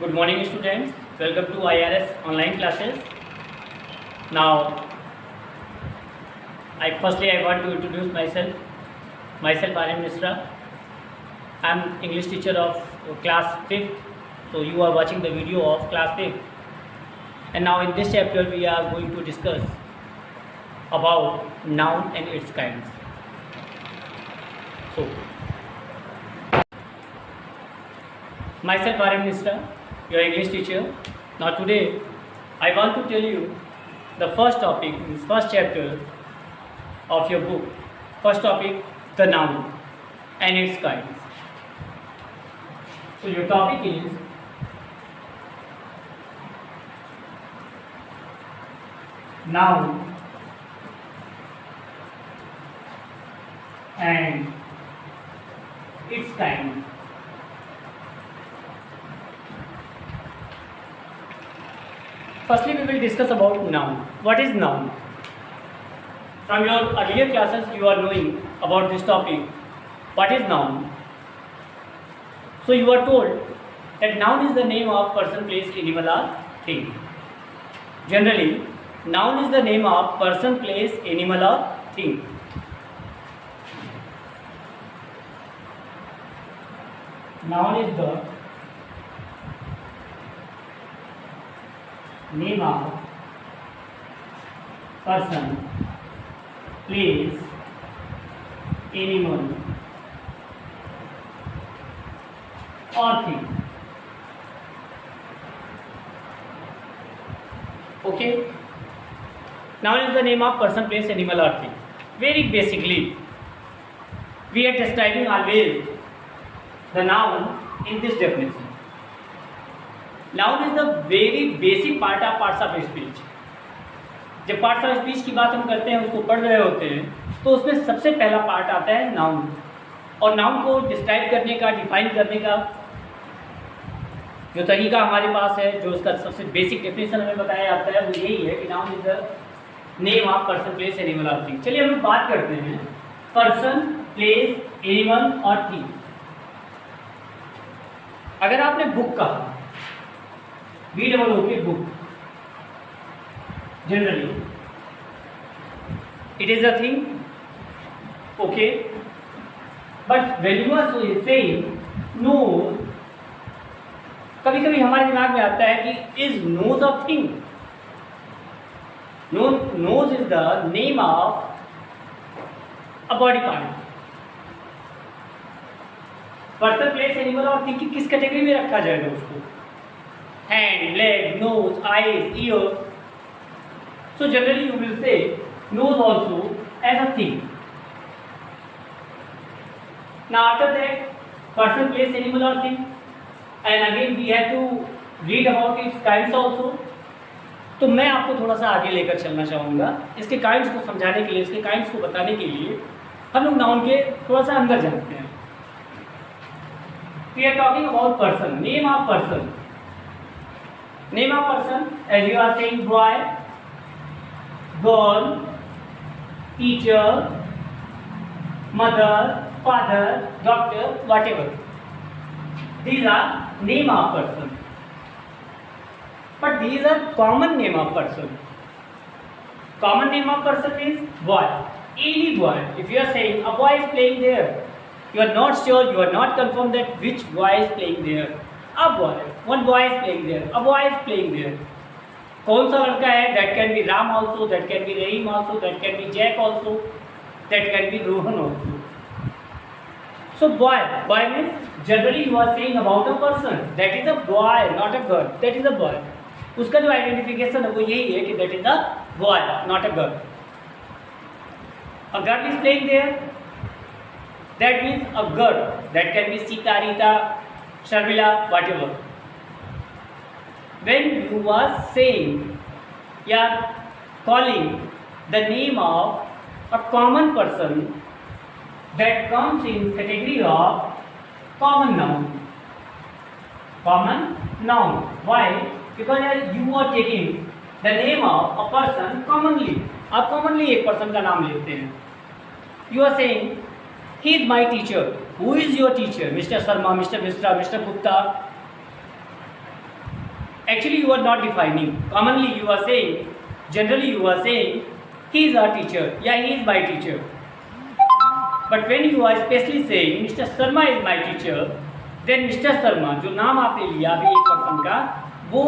Good morning, students. Welcome to IRS online classes. Now, I want to introduce myself. Myself, Aryan Misra. I am English teacher of class 5th. So you are watching the video of class 5th. And now in this chapter, we are going to discuss about noun and its kinds. So, myself, Aryan Misra, your English teacher. Now today I want to tell you the first topic in this first chapter of your book. First topic, the noun and its kinds. So your topic is noun and its kinds. Firstly, we will discuss about noun. What is noun? From your earlier classes, you are knowing about this topic. What is noun? So you are told that noun is the name of person, place, animal or thing. Generally, noun is the name of person, place, animal or thing. Noun is the name of person, place, animal or thing. Okay. Noun is the name of person, place, animal or thing. Very basically, we are describing always the noun in this definition. Noun is the very basic part of speech. जब parts of speech की बात हम करते हैं, उसको पढ़ रहे होते हैं, तो उसमें सबसे पहला पार्ट आता है नाउन. और नाउन को डिस्क्राइब करने का, डिफाइन करने का जो तरीका हमारे पास है, जो उसका सबसे बेसिक डेफिनेशन हमें बताया जाता है, वो यही है कि noun is the name of person, place, animal और थिंग. चलिए हम लोग बात करते हैं पर्सन, प्लेस, एनिमल और थिंग. अगर आपने बुक कहा, BOOK book, generally it is a thing, okay, but when you are saying nose, कभी कभी हमारे दिमाग में आता है कि is nose a thing. Nose is the name of a body part. Person, place, animal और थिंग की किस कैटेगरी में रखा जाएगा उसको? Hand, leg, nose, eyes, ears. So generally you will say nose also as a thing. Now after that, person, place, animal or thing, and again we have to read about its kinds also. तो मैं आपको थोड़ा सा आगे लेकर चलना चाहूँगा. इसके काइंड्स को समझाने के लिए, इसके काइंड्स को बताने के लिए हम लोग नाउन के थोड़ा सा अंदर जानते हैं. We are talking about person, name of person. Name of person, as you are saying, boy, girl, teacher, mother, father, doctor, whatever. These are name of person. But these are common name of person. Common name of person is boy. Any boy. If you are saying a boy is playing there, you are not sure, you are not confirmed that which boy is playing there. A boy, one boy is playing there, a boy is playing there. कौन सा लड़का है? That can be Ram also, that can be Rahim also, that can be Jack also, that can be Rohan also. So boy means generally you are saying about a person. That is a boy, not a girl. That is a boy. उसका जो identification है वो यही है कि that is a boy, not a girl. A girl is playing there. That means a girl. That can be Sita, Rita, Sharmila, whatever. When you are saying, you are calling the name of a common person, that comes in category of common noun. Common noun. Why? Because you are taking the name of a person commonly. आप commonly एक person का नाम लेते हैं. You are saying He is my teacher. Who is your teacher? Mr. Sharma, Mr. Misra, Mr. Gupta. Actually, you are not defining. Commonly, you are saying, generally, you are saying, he is our teacher, yeah, he is my teacher. But when you are specially saying, Mr. Sharma is my teacher, then Mr. Sharma, जो नाम आपने लिया अभी एक person का, वो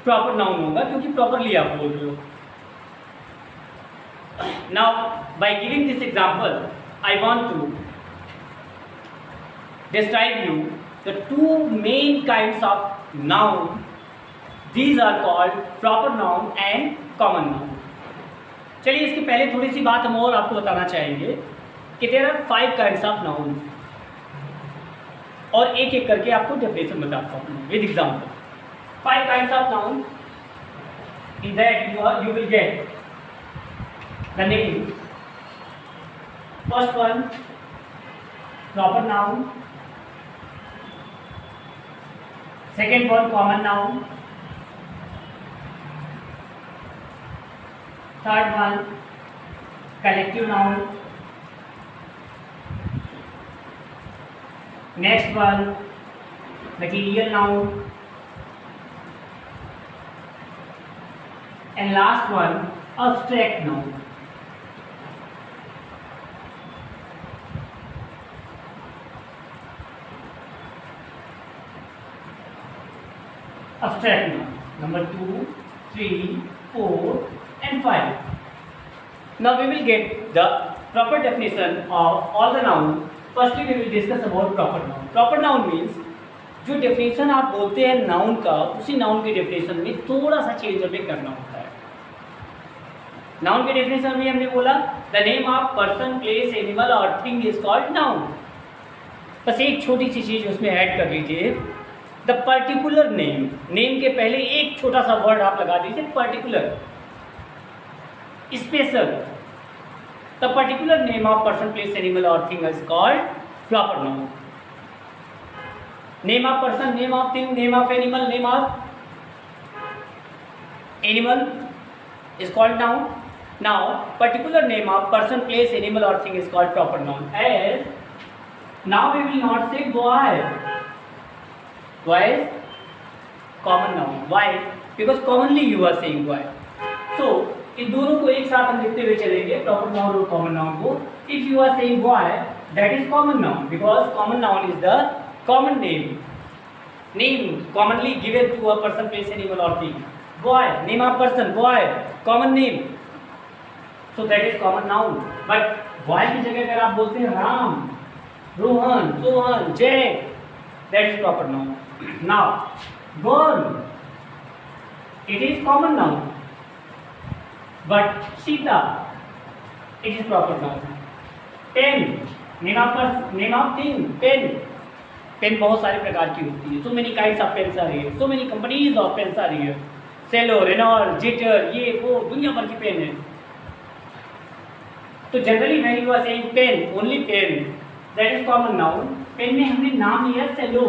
proper noun होगा क्योंकि प्रॉपरली आप बोल रहे हो. Now, by giving this example, I want to describe you the two main kinds of noun. These are called proper noun and common noun. चलिए इसके पहले थोड़ी सी बात हम और आपको बताना चाहेंगे कि there are 5 kinds of noun, और एक एक करके आपको डेफिनेशन बताता हूँ with example. 5 kinds of noun, in that you will get the name. First one, proper noun. Second one, common noun. Third one, collective noun. Next one, material noun. And last one, abstract noun. Abstract noun, number 2, 3, 4 and 5. Now we will get the proper definition of all the noun. Firstly we will discuss about proper noun. Proper noun means जो definition आप बोलते हैं noun का, उसी noun की definition में थोड़ा सा change हमें करना होता है. Noun के definition में हमने बोला the name of person, place, animal or thing is called noun. बस एक छोटी सी चीज़ उसमें ऐड कर लीजिए, द पर्टिकुलर नेम. नेम के पहले एक छोटा सा वर्ड आप लगा दीजिए, particular, special. The particular name of person, place, animal और thing is called proper noun. Name of person, name of thing, name of animal, name of animal is called noun. Now particular name of person, place, animal और thing is called proper noun. As now we will not say boy. Boy is common noun. Why? Because commonly you are saying boy. So इन दोनों को एक साथ हम लिखते हुए चलेंगे, proper noun और common noun को. If you are saying boy, that is common noun because common noun is the common name. Name commonly given to a person, place, animal or thing. Boy, name of person, boy, common name. So that is common noun. But boy की जगह अगर आप बोलते हैं राम, रोहन, सोहन, जय, that is proper noun. Now, girl, it is common noun, but Sita, it is proper noun. Pen, name of thing, pen. Pen बहुत सारे प्रकार की होती है. So many kinds of pens are here. So many companies of pens are here. Cello, Renault, Jeter, ये वो दुनिया भर की पेन है. तो generally when you are saying pen, only pen, that is common noun. Pen में हमने नाम लिया Cello,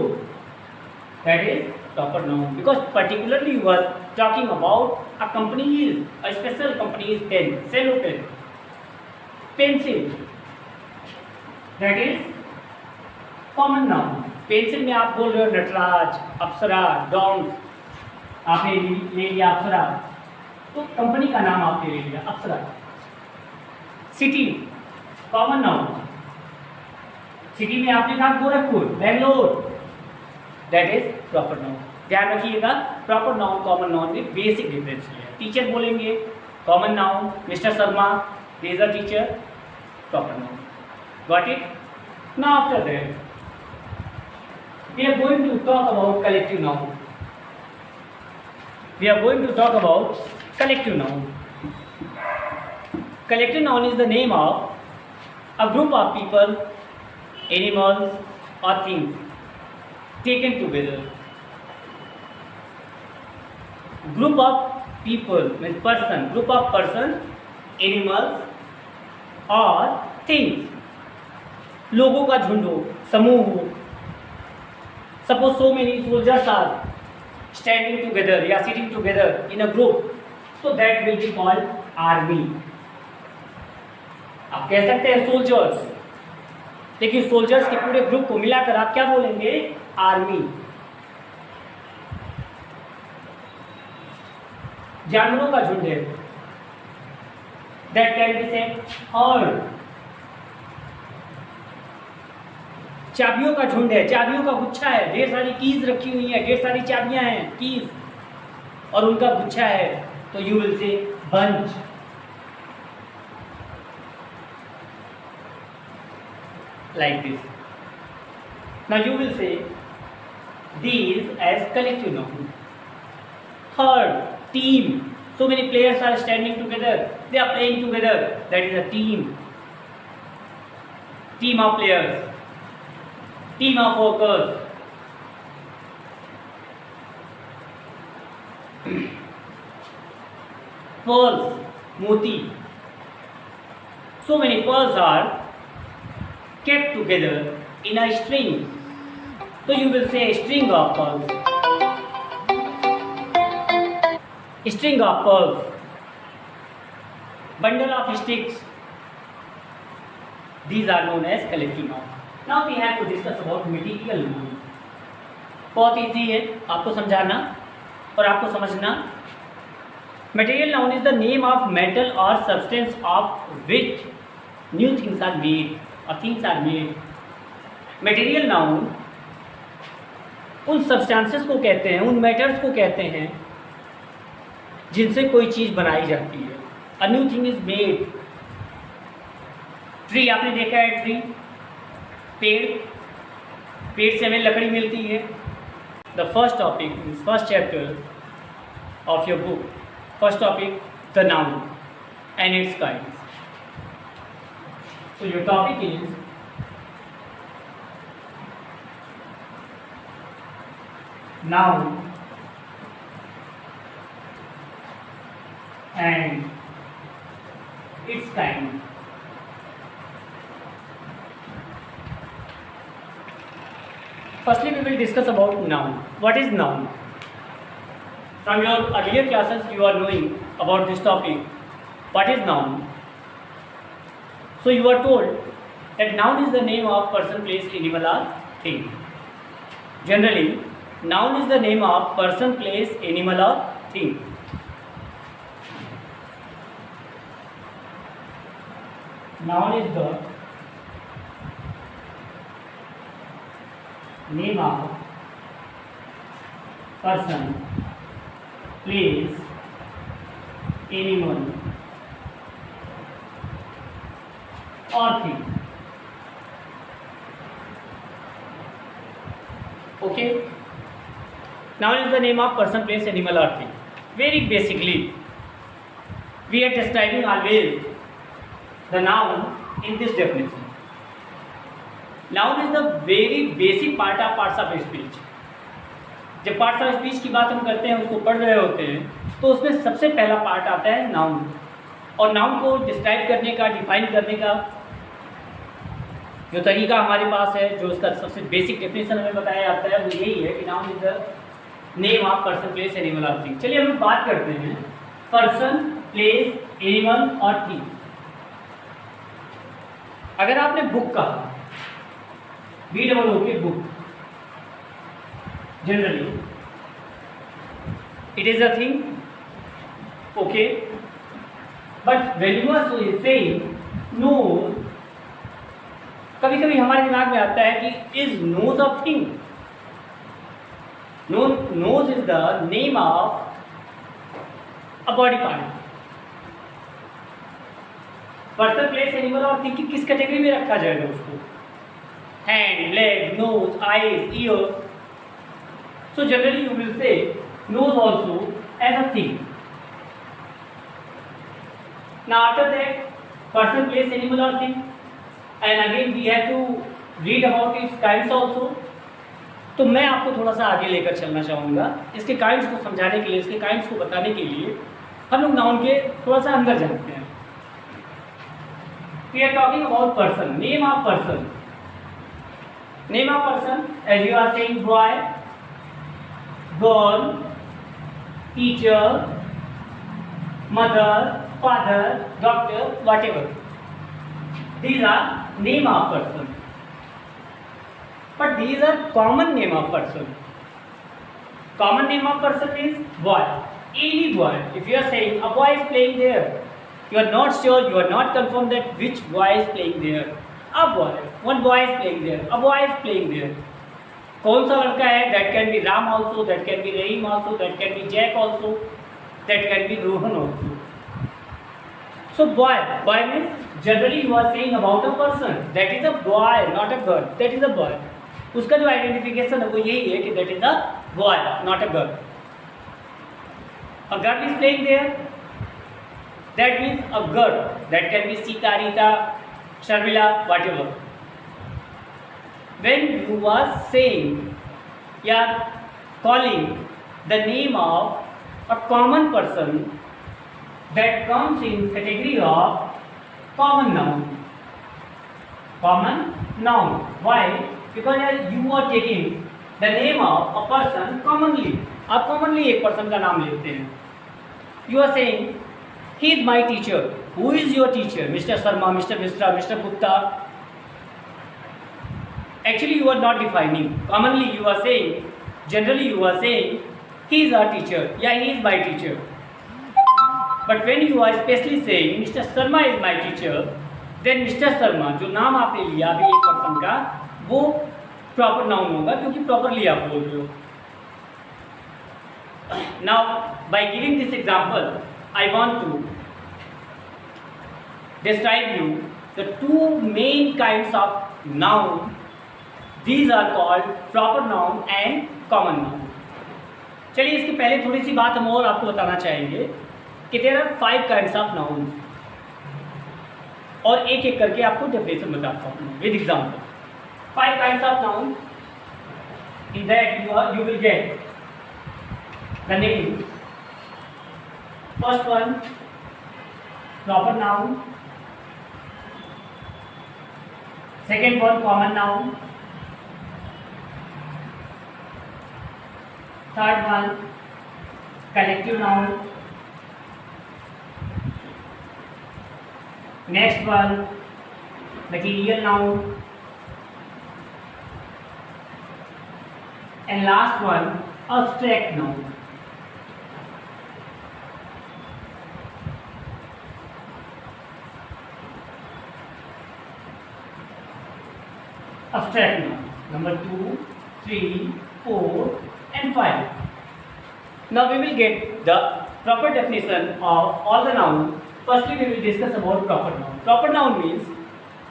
that is proper noun because particularly you are talking about a company, a special company is pen, cello pen. Pencil, that is common noun. Pencil में आप बोल रहे हो नटराज, अप्सरा, Doms, आपने ले लिया अप्सरा, तो कंपनी का नाम आपने ले लिया Apsara. City, common noun. City में आपने कहा Gorakhpur, Bangalore, that is proper noun. ध्यान रखिएगा, प्रॉपर नाउन कॉमन नाउन में बेसिक डिफरेंस है. टीचर बोलेंगे common noun, mister Sharma is a teacher, proper noun. Got it? Now after that we are going to talk about collective noun. We are going to talk about collective noun. Collective noun is the name of a group of people, animals or things taken together. Group of people means person, group of person, animals or things. लोगों का झुंड हो, समूह हो. Suppose so many soldiers are standing together या sitting together in a group, so that will be called army. आप कह सकते हैं soldiers, लेकिन soldiers के पूरे ग्रुप को मिलाकर आप क्या बोलेंगे? आर्मी. जानवरों का झुंड है, that can be said herd. चाबियों का झुंड है, चाबियों का गुच्छा है, ढेर सारी कीज रखी हुई है, ढेर सारी चाबियां हैं कीज और उनका गुच्छा है, तो यू विल से bunch. Like this. Now you will say these as collective noun. Herd, team. So many players are standing together. They are playing together. That is a team. Team of players. Team of workers. Pearls, moti. So many pearls are kept together in a string. So you will say string of pearls. String of pearls. Bundle of sticks. These are known as collective nouns. Now we have to discuss about material noun. बहुत easy है आपको समझाना और आपको समझना. Material noun is the name of metal or substance of which new things are made. Things are made. Material noun उन substances को कहते हैं, उन मैटर्स को कहते हैं जिनसे कोई चीज़ बनाई जाती है. A new thing is made. Tree आपने देखा है, ट्री पेड़, पेड़ से हमें लकड़ी मिलती है. The first topic is first chapter of your book. First topic the noun and it's kinds. So your topic is noun and its kind. Firstly, we will discuss about noun. What is noun? From your earlier classes, you are knowing about this topic. What is noun? So you are told that noun is the name of person, place, animal or thing. Generally, noun is the name of person, place, animal or thing. Noun is the name of person, place, animal or thing. Okay. Noun is the name of person, place, animal or thing. Very basically, we are describing always the noun in this definition. Noun is the very basic parts of speech. जब parts of speech की बात हम करते हैं, उसको पढ़ रहे होते हैं, तो उसमें सबसे पहला पार्ट आता है नाउन. और नाउन को डिस्क्राइब करने का, डिफाइन करने का जो तरीका हमारे पास है, जो उसका सबसे बेसिक डेफिनेशन हमें बताया जाता है, वो यही है कि noun is the name of person, place, animal और थिंग. चलिए हम बात करते हैं पर्सन, प्लेस, एनिमल और थिंग. अगर आपने बुक कहा, BOOK book, generally it is a thing. Okay, but when you are saying nose, कभी कभी हमारे दिमाग में आता है कि is nose of thing. Nose is the name of a body part. Person, place, animal और थिंग की किस कैटेगरी में रखा जाएगा उसको? Hand, leg, nose, eyes, ear. So generally you will say nose also as a thing. Now after that person, place, animal और thing, and again we have to read about its kinds also. तो मैं आपको थोड़ा सा आगे लेकर चलना चाहूँगा. इसके काइंड्स को समझाने के लिए, इसके काइंड्स को बताने के लिए हम लोग नाउन के थोड़ा सा अंदर जानते हैं. We are talking about person, name of person. Name of person, as you are saying, boy, girl, teacher, mother, father, doctor, whatever. These are name of person, but these are common name of person. Common name of person is boy. any boy. If you are saying a boy is playing there, you are not sure, you are not confirmed that which boy is playing there. A boy, one boy is playing there, a boy is playing there. कौन सा लड़का है? That can be Ram also, that can be Rahim also, that can be Jack also, that can be Rohan also. So boy means generally you are saying about a person. That is a boy, not a girl. That is a boy. उसका जो identification है वो यही है कि that is a boy, not a girl. A girl is playing there. That means a girl. That can be Sita, Rita, Sharmila, whatever. When you are saying, you are calling the name of a common person, that comes in category of common noun. Common noun. Why? Because you are taking the name of a person commonly. आप commonly एक person का नाम लेते हैं. You are saying, he is my teacher. Who is your teacher? Mr. Sharma, Mr. Mishra, Mr. Gupta. Actually, you are not defining. Commonly, you are saying, generally, you are saying, he is our teacher. Yeah, he is my teacher. But when you are specially saying, Mr. Sharma is my teacher, then Mr. Sharma, जो नाम आपने लिया अभी एक person का, वो proper noun होगा क्योंकि प्रॉपरली आप बोल रहे हो. Now, by giving this example, I want to describe you the two main kinds of noun. These are called proper noun and common noun. चलिए इसके पहले थोड़ी सी बात हम और आपको बताना चाहेंगे कि there are 5 kinds of nouns. और एक एक करके आपको डेफिनेशन बताता हूँ with example. 5 kinds of nouns. In that you will get the name. First one, proper noun. Second one, common noun. Third one, collective noun. Next one, material noun. And last one, abstract noun. Abstract noun. Number 2, 3, 4, and 5. Now we will get the proper definition of all the nouns. Firstly, we will discuss about proper noun. Proper noun means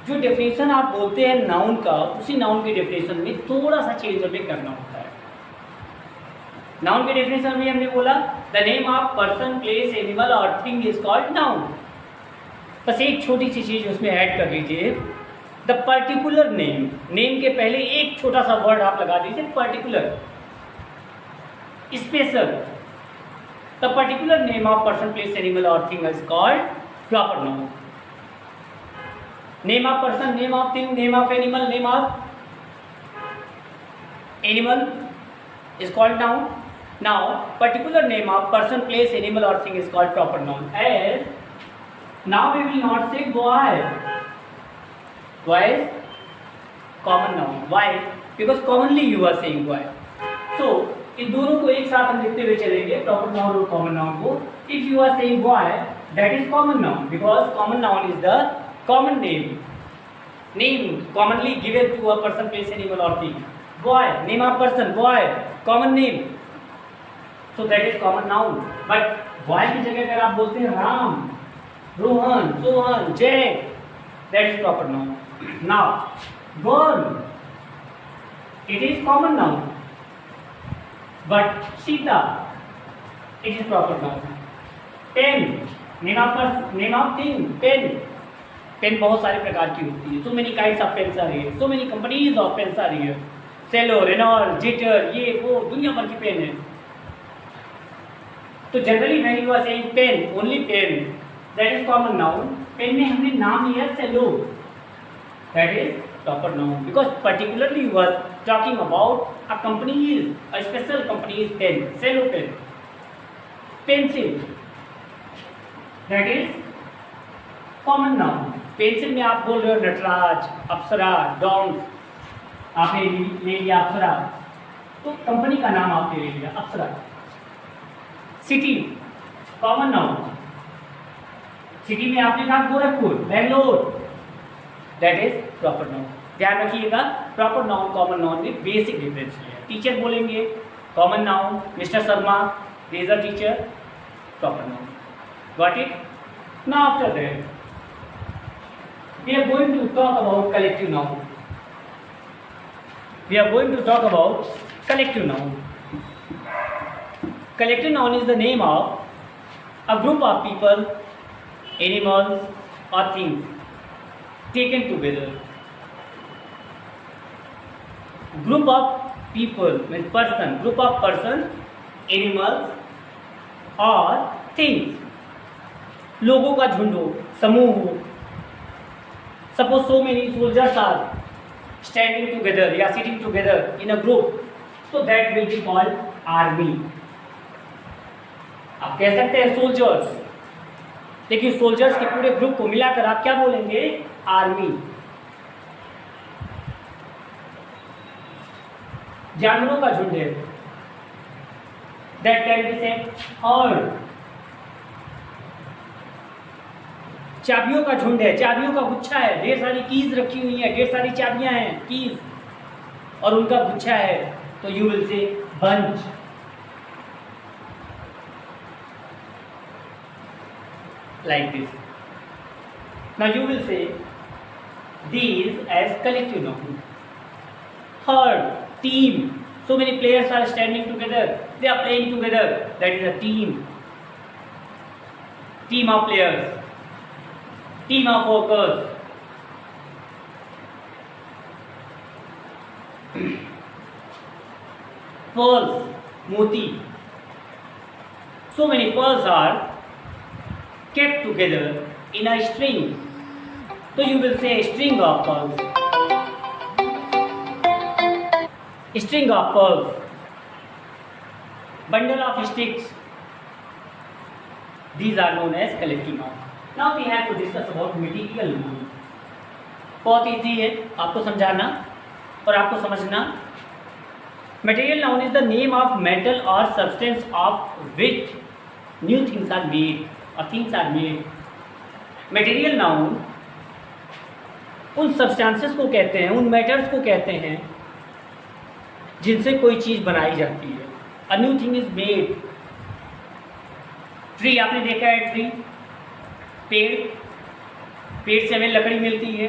जो definition आप बोलते हैं noun का, उसी noun की definition में थोड़ा सा change हमें करना होता है. Noun के definition में हमने बोला the name of person, place, animal or thing is called noun. बस एक छोटी सी चीज उसमें ऐड कर लीजिए. द पर्टिकुलर नेम, नेम के पहले एक छोटा सा वर्ड आप लगा दीजिए particular, special. The particular name of person, place, animal और thing is called proper noun. Name of person, name of thing, name of animal, name of animal is called noun. Now particular name of person, place, animal और thing is called proper noun. As now we will not say boy. Boy is common noun. Why? Because commonly you are saying boy. So इन दोनों को एक साथ हम लिखते हुए चलेंगे, proper noun और common noun को. If you are saying boy, that is common noun because common noun is the common name. Name commonly given to a person, place, animal or thing. Boy, name of person, boy, common name. So that is common noun. But boy की जगह अगर आप बोलते हैं राम, रोहन, सोहन, जय, that is proper noun. Now, girl, it is common noun, but Sita, it is proper noun. Pen, name of thing, pen. Pen बहुत सारे प्रकार की होती है. So many kinds of pens are here. So many companies of pens are here. Cello, Renault, Jeter, ये वो दुनिया भर की पेन है. तो generally when you are saying pen, only pen, that is common noun. Pen में हमने नाम लिया Cello, that is proper noun because particularly you are talking about a company is a special company is pen, cello pen. Pencil, that is common noun. Pencil में आप बोल रहे हो नटराज, अप्सरा, Doms, आपने ले लिया अप्सरा, तो कंपनी का नाम आपने ले लिया Apsara. City common noun, city में आपने कहा Gorakhpur, Bangalore, that is proper noun. ध्यान रखिएगा प्रॉपर नाउन कॉमन नाउन में बेसिक डिफरेंस है। टीचर बोलेंगे common noun, mister Sharma is a teacher, proper noun. Got it? Now after that we are going to talk about collective noun. We are going to talk about collective noun. Collective noun is the name of a group of people, animals or things taken together. Group of people means person, group of person, animals or things. लोगों का झुंड हो, समूह हो। Suppose so many soldiers are standing together या sitting together in a group, so that will be called army. आप कह सकते हैं soldiers, लेकिन soldiers के पूरे ग्रुप को मिलाकर आप क्या बोलेंगे? आर्मी। जानवरों का झुंड है, that can be said herd. चाबियों का झुंड है, चाबियों का गुच्छा है, ढेर सारी कीज रखी हुई है, ढेर सारी चाबियां हैं कीज, और उनका गुच्छा है, तो यू विल से bunch. Like this. Now you will से these as collective noun. Herd, team, so many players are standing together, they are playing together, that is a team. Team of players, team of workers. Pearls, moti. So many pearls are kept together in a string. So you will say string of pearls. String of pearls. Bundle of sticks. These are known as collective noun. Now we have to discuss about material noun. बहुत easy है आपको समझाना और आपको समझना। Material noun is the name of metal or substance of which new things are made or things are made. Material noun उन substances को कहते हैं, उन metals को कहते हैं जिनसे कोई चीज़ बनाई जाती है। A new thing is made. Tree आपने देखा है, ट्री पेड़, पेड़ से हमें लकड़ी मिलती है।